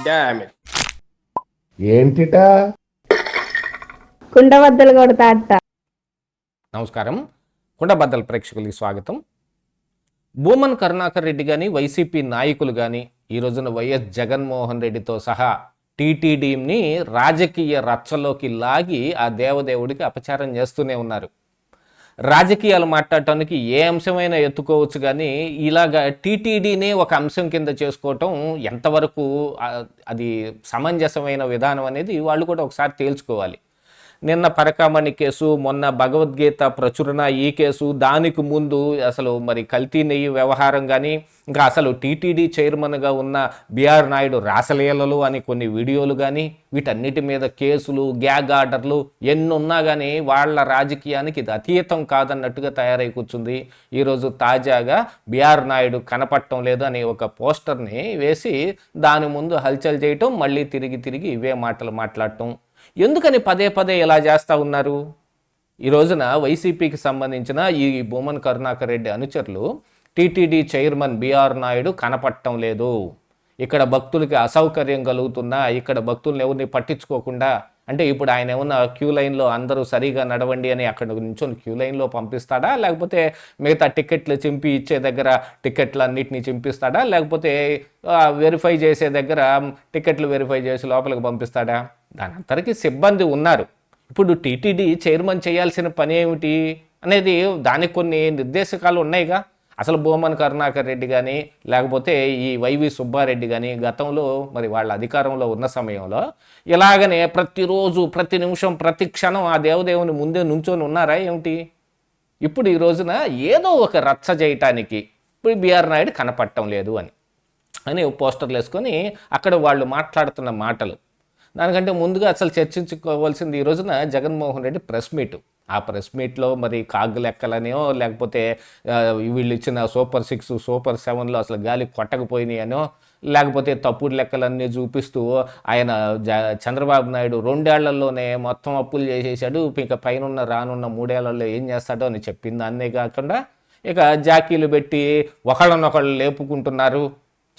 Damn it. ఏంటిటా కుండబద్దలు కొడతా అట్ట. నమస్కారం, కుండబద్దల ప్రేక్షకులకి స్వాగతం. భూమన్ కరుణాకర్ రెడ్డి కానీ వైసీపీ నాయకులు కానీ ఈ రోజున వైఎస్ జగన్మోహన్ రెడ్డితో సహా టీటీడీని రాజకీయ రచ్చలోకి లాగి ఆ దేవదేవుడికి అపచారం చేస్తూనే ఉన్నారు. రాజకీయాలు మాట్లాడటానికి ఏ అంశమైనా ఎత్తుకోవచ్చు, కానీ ఇలాగ టీటీడీనే ఒక అంశం కింద చేసుకోవటం ఎంతవరకు అది సమంజసమైన విధానం అనేది వాళ్ళు కూడా ఒకసారి తేల్చుకోవాలి. నిన్న పరకామణి కేసు, మొన్న భగవద్గీత ప్రచురణ ఈ కేసు, దానికి ముందు అసలు మరి కల్తీ నెయ్యి వ్యవహారం కానీ, ఇంకా అసలు టీటీడీ చైర్మన్గా ఉన్న బిఆర్ నాయుడు రాసలీలలు అని కొన్ని వీడియోలు కానీ, వీటన్నిటి మీద కేసులు, గ్యాగ్ ఆర్డర్లు ఎన్నున్నా కానీ వాళ్ళ రాజకీయానికి ఇది అతీతం కాదన్నట్టుగా తయారై కూర్చుంది. ఈరోజు తాజాగా బిఆర్ నాయుడు కనపడటం లేదు అని ఒక పోస్టర్ని వేసి దాని ముందు హల్చల్ చేయటం, మళ్ళీ తిరిగి ఇవే మాటలు మాట్లాడటం. ఎందుకని పదే పదే ఇలా చేస్తూ ఉన్నారు? ఈ రోజున వైసీపీకి సంబంధించిన ఈ భూమన్ కరుణాకర్ రెడ్డి అనుచరులు టీటీడీ చైర్మన్ బిఆర్ నాయుడు కనపడటం లేదు, ఇక్కడ భక్తులకి అసౌకర్యం కలుగుతున్నా, ఇక్కడ భక్తులను ఎవరిని పట్టించుకోకుండా, అంటే ఇప్పుడు ఆయన ఏమన్నా క్యూ లైన్లో అందరూ సరిగా నడవండి అని అక్కడ నుంచొని క్యూ లైన్లో పంపిస్తాడా, లేకపోతే మిగతా టికెట్లు చింపి ఇచ్చే దగ్గర టికెట్లు అన్నిటినీ చింపిస్తాడా, లేకపోతే వెరిఫై చేసే దగ్గర టికెట్లు వెరిఫై చేసి లోపలికి పంపిస్తాడా? దాని అంతరికి సిబ్బంది ఉన్నారు. ఇప్పుడు టీటీడీ చైర్మన్ చేయాల్సిన పని ఏమిటి అనేది దానికి కొన్ని నిర్దేశకాలు ఉన్నాయిగా. అసలు భూమన్ కరుణాకర్ రెడ్డి కానీ లేకపోతే ఈ వైవి సుబ్బారెడ్డి కానీ గతంలో మరి వాళ్ళ అధికారంలో ఉన్న సమయంలో ఇలాగనే ప్రతిరోజు ప్రతి నిమిషం ప్రతి క్షణం ఆ దేవదేవుని ముందే నుంచొని ఉన్నారా ఏమిటి? ఇప్పుడు ఈ రోజున ఏదో ఒక రచ్చ చేయటానికి ఇప్పుడు బిఆర్ నాయుడు కనపడటం లేదు అని పోస్టర్లు వేసుకొని అక్కడ వాళ్ళు మాట్లాడుతున్న మాటలు. దానికంటే ముందుగా అసలు చర్చించుకోవాల్సింది ఈ రోజున జగన్మోహన్ రెడ్డి ప్రెస్ మీటు. ఆ ప్రెస్ మీట్లో మరి కాగు లెక్కలనో లేకపోతే వీళ్ళు ఇచ్చిన సూపర్ 6 సూపర్ 7లో అసలు గాలి కొట్టకపోయినాయనో, లేకపోతే తప్పుడు లెక్కలన్నీ చూపిస్తూ ఆయన చంద్రబాబు నాయుడు 2 ఏళ్లలోనే మొత్తం అప్పులు చేసేసాడు, ఇక పైన రానున్న 3 ఏళ్లలో ఏం చేస్తాడో అని చెప్పింది. దాన్నే కాకుండా ఇక జాకీలు పెట్టి ఒకళ్ళనొకళ్ళు లేపుకుంటున్నారు.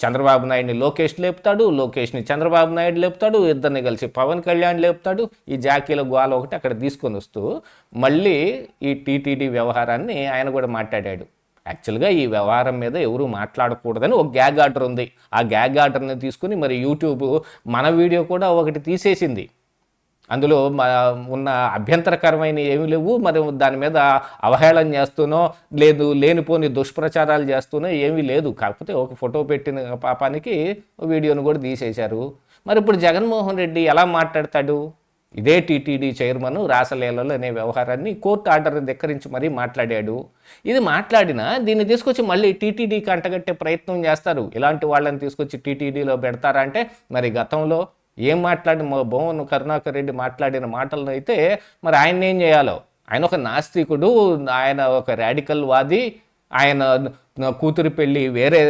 చంద్రబాబు నాయుడిని లోకేష్ లేపుతాడు, లోకేష్ని చంద్రబాబు నాయుడు లేపుతాడు, ఇద్దరిని కలిసి పవన్ కళ్యాణ్ లేపుతాడు. ఈ జాకీల గోల ఒకటి అక్కడ తీసుకొని వస్తూ మళ్ళీ ఈ టీటీడీ వ్యవహారాన్ని ఆయన కూడా మాట్లాడాడు. యాక్చువల్గా ఈ వ్యవహారం మీద ఎవరు మాట్లాడకూడదని ఒక గ్యాగ్ ఆర్డర్ ఉంది. ఆ గ్యాగ్ ఆర్డర్ని తీసుకుని మరి యూట్యూబ్ మన వీడియో కూడా ఒకటి తీసేసింది. అందులో ఉన్న అభ్యంతరకరమైన ఏమీ లేవు, మరి దాని మీద అవహేళన చేస్తూనో లేదు లేనిపోని దుష్ప్రచారాలు చేస్తూనో ఏమీ లేదు. కాకపోతే ఒక ఫోటో పెట్టిన పాపానికి వీడియోను కూడా తీసేశారు. మరి ఇప్పుడు జగన్మోహన్ రెడ్డి ఎలా మాట్లాడతాడు? ఇదే టీటీడీ చైర్మన్ రాసలీలలు అనే వ్యవహారాన్ని కోర్టు ఆర్డర్ ధిక్కరించి మరీ మాట్లాడాడు. ఇది మాట్లాడినా దీన్ని తీసుకొచ్చి మళ్ళీ టీటీడీకి అంటగట్టే ప్రయత్నం చేస్తారు. ఇలాంటి వాళ్ళని తీసుకొచ్చి టీటీడీలో పెడతారా అంటే మరి గతంలో ఏం మాట్లాడిన భూమన్ కరుణాకర్ రెడ్డి మాట్లాడిన మాటలను అయితే మరి ఆయన ఏం చేయాలో? ఆయన ఒక నాస్తికుడు, ఆయన ఒక రాడికల్ వాది, ఆయన కూతురి పెళ్ళి వేరే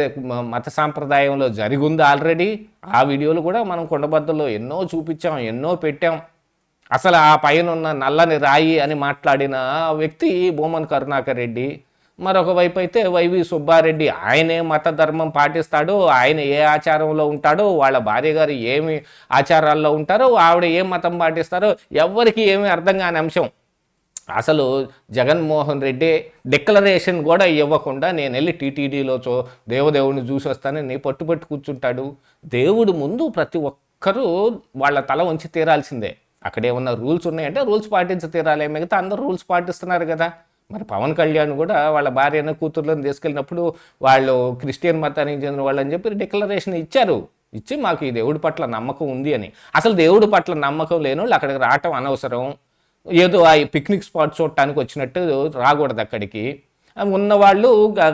మత సాంప్రదాయంలో జరిగింది ఆల్రెడీ. ఆ వీడియోలు కూడా మనం కుండబద్దల్లో ఎన్నో చూపించాం, ఎన్నో పెట్టాం. అసలు ఆ పైన ఉన్న నల్లని రాయి అని మాట్లాడిన వ్యక్తి భూమన్ కరుణాకర్ రెడ్డి. మరొక వైపు అయితే వైవి సుబ్బారెడ్డి, ఆయనే మత ధర్మం పాటిస్తాడో, ఆయన ఏ ఆచారంలో ఉంటాడో, వాళ్ళ భార్య గారు ఏమి ఆచారాల్లో ఉంటారో, ఆవిడ ఏం మతం పాటిస్తారో ఎవరికి ఏమీ అర్థం కాని అంశం. అసలు జగన్మోహన్ రెడ్డి డిక్లరేషన్ కూడా ఇవ్వకుండా నేను వెళ్ళి టీటీడీలో దేవదేవుడిని చూసి వస్తానని పట్టుబట్టి కూర్చుంటాడు. దేవుడు ముందు ప్రతి ఒక్కరూ వాళ్ళ తల వంచి తీరాల్సిందే. అక్కడేమన్నా రూల్స్ ఉన్నాయంటే రూల్స్ పాటించి తీరాలి, మిగతా అందరూ రూల్స్ పాటిస్తున్నారు కదా. మరి పవన్ కళ్యాణ్ కూడా వాళ్ళ భార్యను కూతుర్లను తీసుకెళ్ళినప్పుడు వాళ్ళు క్రిస్టియన్ మతానికి చెందిన వాళ్ళు అని చెప్పి డిక్లరేషన్ ఇచ్చారు. ఇచ్చి మాకు ఈ దేవుడి పట్ల నమ్మకం ఉంది అని. అసలు దేవుడి పట్ల నమ్మకం లేని వాళ్ళు అక్కడికి రావటం అనవసరం. ఏదో ఆ పిక్నిక్ స్పాట్ చూడటానికి వచ్చినట్టు రాకూడదు అక్కడికి. ఉన్నవాళ్ళు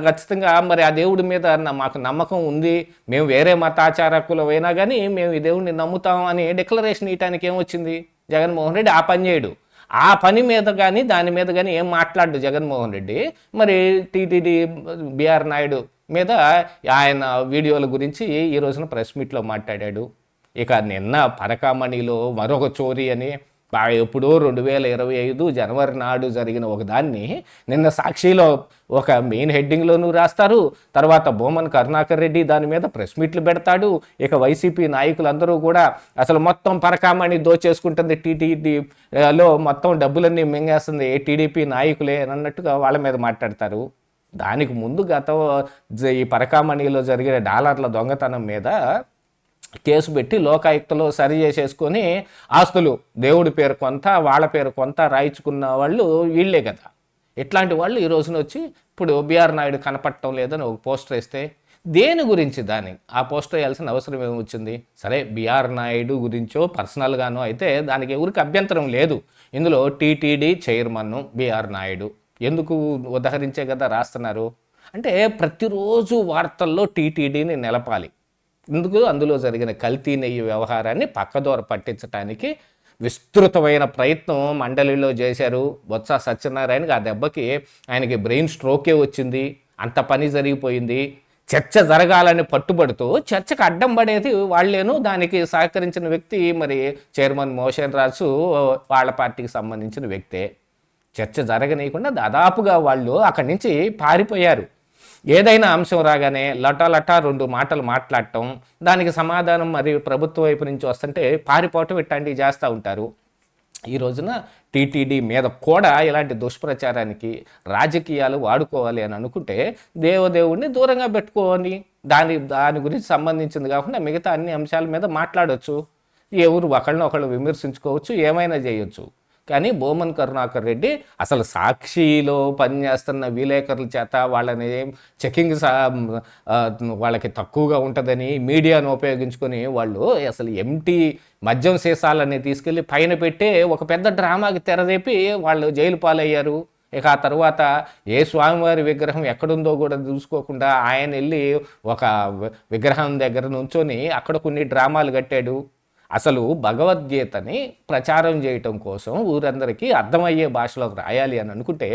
ఖచ్చితంగా మరి ఆ దేవుడి మీద మాకు నమ్మకం ఉంది, మేము వేరే మతాచారకులు అయినా కానీ మేము ఈ దేవుడిని నమ్ముతాం అని డిక్లరేషన్ ఇవ్వటానికి ఏమొచ్చింది? జగన్మోహన్ రెడ్డి ఆ పని చేయడు. ఆ పని మీద కానీ దాని మీద కానీ ఏం మాట్లాడు జగన్మోహన్ రెడ్డి. మరి టీటీడీ బిఆర్ నాయుడు మీద ఆయన వీడియోల గురించి ఈ రోజున ప్రెస్ మీట్లో మాట్లాడాడు. ఇక నిన్న పరకామణిలో మరొక చోరీ అని ఎప్పుడో 2025 జనవరి నాడు జరిగిన ఒక దాన్ని నిన్న సాక్షిలో ఒక మెయిన్ హెడ్డింగ్లోనూ రాస్తారు. తర్వాత బొమ్మన్ కరుణాకర్ రెడ్డి దాని మీద ప్రెస్ మీట్లు పెడతాడు. ఇక వైసీపీ నాయకులందరూ కూడా అసలు మొత్తం పరకామణి దోచేసుకుంటుంది, టీటీడీలో మొత్తం డబ్బులన్నీ మింగేస్తుంది టీడీపీ నాయకులే అన్నట్టుగా వాళ్ళ మీద మాట్లాడతారు. దానికి ముందు ఈ పరకామణిలో జరిగిన డాలర్ల దొంగతనం మీద కేసు పెట్టి లోకాయుక్తలో సరి చేసేసుకొని ఆస్తులు దేవుడి పేరు కొంత వాళ్ళ పేరు కొంత రాయించుకున్న వాళ్ళు వీళ్ళే కదా. ఇట్లాంటి వాళ్ళు ఈ రోజున వచ్చి ఇప్పుడు బిఆర్ నాయుడు కనపడటం లేదని ఒక పోస్టర్ వేస్తే దేని గురించి ఆ పోస్టర్ వేయాల్సిన అవసరం ఏమొచ్చింది? సరే, బిఆర్ నాయుడు గురించో పర్సనల్గానో అయితే దానికి ఎవరికి అభ్యంతరం లేదు. ఇందులో టీటీడీ చైర్మన్ బిఆర్ నాయుడు ఎందుకు ఉదహరించే కదా రాస్తున్నారు. అంటే ప్రతిరోజు వార్తల్లో టీటీడీని నిలపాలి. ఎందుకు? అందులో జరిగిన కల్తీ నెయ్యి వ్యవహారాన్ని పక్కదోర పట్టించడానికి విస్తృతమైన ప్రయత్నం మండలిలో చేశారు. బొత్స సత్యనారాయణకి ఆ దెబ్బకి ఆయనకి బ్రెయిన్ స్ట్రోకే వచ్చింది. అంత పని జరిగిపోయింది. చర్చ జరగాలని పట్టుబడుతూ చర్చకు అడ్డం పడేది వాళ్ళేను. దానికి సహకరించిన వ్యక్తి మరి చైర్మన్ మోషన్ రాజు వాళ్ళ పార్టీకి సంబంధించిన వ్యక్తే. చర్చ జరగనీయకుండా దాదాపుగా వాళ్ళు అక్కడి నుంచి పారిపోయారు. ఏదైనా అంశం రాగానే లటా 2 మాటలు మాట్లాడటం, దానికి సమాధానం మరి ప్రభుత్వం వైపు నుంచి వస్తుంటే పారిపోవటం ఇట్లాంటివి చేస్తూ ఉంటారు. ఈ రోజున టీటీడీ మీద కూడా ఇలాంటి దుష్ప్రచారానికి రాజకీయాలు వాడుకోవాలి అని అనుకుంటే దేవుడిని దూరంగా పెట్టుకోవాలి. దాని గురించి సంబంధించింది కాకుండా మిగతా అన్ని అంశాల మీద మాట్లాడవచ్చు. ఎవరు ఒకళ్ళనొకళ్ళు విమర్శించుకోవచ్చు, ఏమైనా చేయొచ్చు. కానీ బొమ్మన్ కరుణాకర్ రెడ్డి అసలు సాక్షిలో పనిచేస్తున్న విలేకరుల చేత వాళ్ళని చెకింగ్ వాళ్ళకి తక్కువగా ఉంటుందని మీడియాను ఉపయోగించుకొని వాళ్ళు అసలు ఎంటీ మద్యం సీసాలని తీసుకెళ్ళి పైన పెట్టి ఒక పెద్ద డ్రామాకి తెరదేపి వాళ్ళు జైలు పాలయ్యారు. ఇక ఆ తర్వాత ఏ స్వామివారి విగ్రహం ఎక్కడుందో కూడా చూసుకోకుండా ఆయన వెళ్ళి ఒక విగ్రహం దగ్గర నుంచొని అక్కడ కొన్ని డ్రామాలు కట్టాడు. అసలు భగవద్గీతని ప్రచారం చేయటం కోసం ఊరందరికీ అర్థమయ్యే భాషలోకి రాయాలి అని అనుకుంటే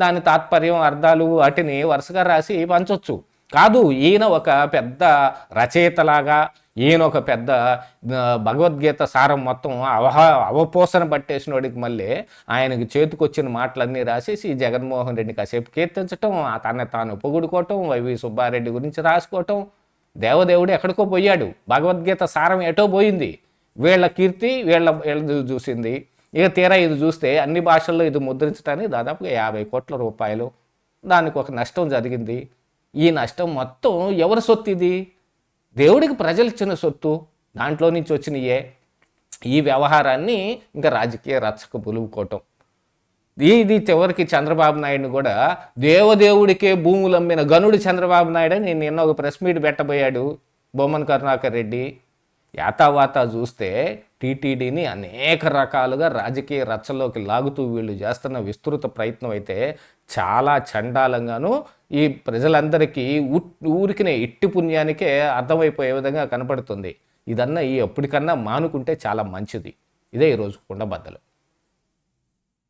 దాని తాత్పర్యం, అర్థాలు వాటిని వరుసగా రాసి పంచొచ్చు. కాదు, ఈయన ఒక పెద్ద రచయితలాగా, ఈయన ఒక పెద్ద భగవద్గీత సారం మొత్తం అవపోసన పట్టేసినోడికి మళ్ళీ ఆయనకి చేతికొచ్చిన మాటలన్నీ రాసేసి జగన్మోహన్ రెడ్డి కాసేపు కీర్తించటం, తాను పొగుడుకోవటం, వైవి సుబ్బారెడ్డి గురించి రాసుకోవటం. దేవదేవుడు ఎక్కడికో పోయాడు, భగవద్గీత సారం ఎటో పోయింది. వీళ్ళ కీర్తి వీళ్ళ చూసింది. ఇక తీరా ఇది చూస్తే అన్ని భాషల్లో ఇది ముద్రించడానికి దాదాపుగా 50 కోట్ల రూపాయలు దానికి ఒక నష్టం జరిగింది. ఈ నష్టం మొత్తం ఎవరి సొత్తు? ఇది దేవుడికి ప్రజలు ఇచ్చిన సొత్తు, దాంట్లో నుంచి వచ్చినయే. ఈ వ్యవహారాన్ని ఇంకా రాజకీయ రచ్చకు పులువుకోవటం. ఇది చివరికి చంద్రబాబు నాయుడిని కూడా దేవుడికే భూములు అమ్మిన గనుడు చంద్రబాబు నాయుడు అని నిన్న ఒక ప్రెస్ మీట్ పెట్టబోయాడు బొమ్మన్ కరుణాకర్ రెడ్డి. యాతావాత చూస్తే టీటీడీని అనేక రకాలుగా రాజకీయ రచ్చల్లోకి లాగుతూ వీళ్ళు చేస్తున్న విస్తృత ప్రయత్నం అయితే చాలా చండాలంగాను ఈ ప్రజలందరికీ ఊరికినే ఇట్టి పుణ్యానికే అర్థమైపోయే విధంగా కనపడుతుంది. ఇదన్నా ఎప్పటికన్నా మానుకుంటే చాలా మంచిది. ఇదే ఈరోజు కుండబద్దలు.